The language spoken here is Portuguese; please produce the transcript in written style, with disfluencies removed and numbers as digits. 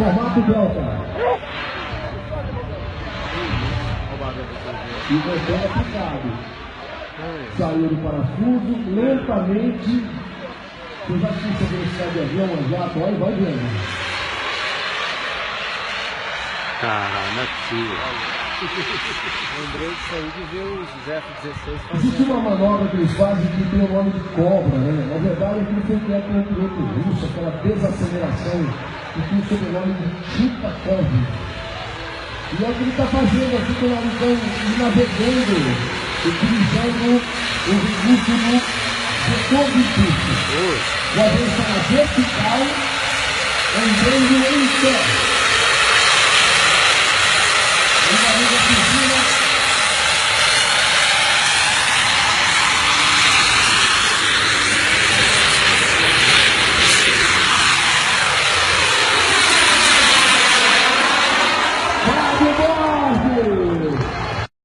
formato Delta. E você é picado. Saiu do parafuso, lentamente. Você já assiste a velocidade de avião, jato, olha, vai vendo. Não é possível. Lembrei disso aí de ver os F-16 fazendo. Existe uma manobra que eles fazem que tem o nome de cobra, né? Na verdade, aquilo foi criado pelo piloto russo, aquela desaceleração, que tem o sobrenome de Chupakov. E é o que ele está fazendo aqui com o navegão, navegando, utilizando o recurso do setor de impulso. O avião está na vertical, andando em pé.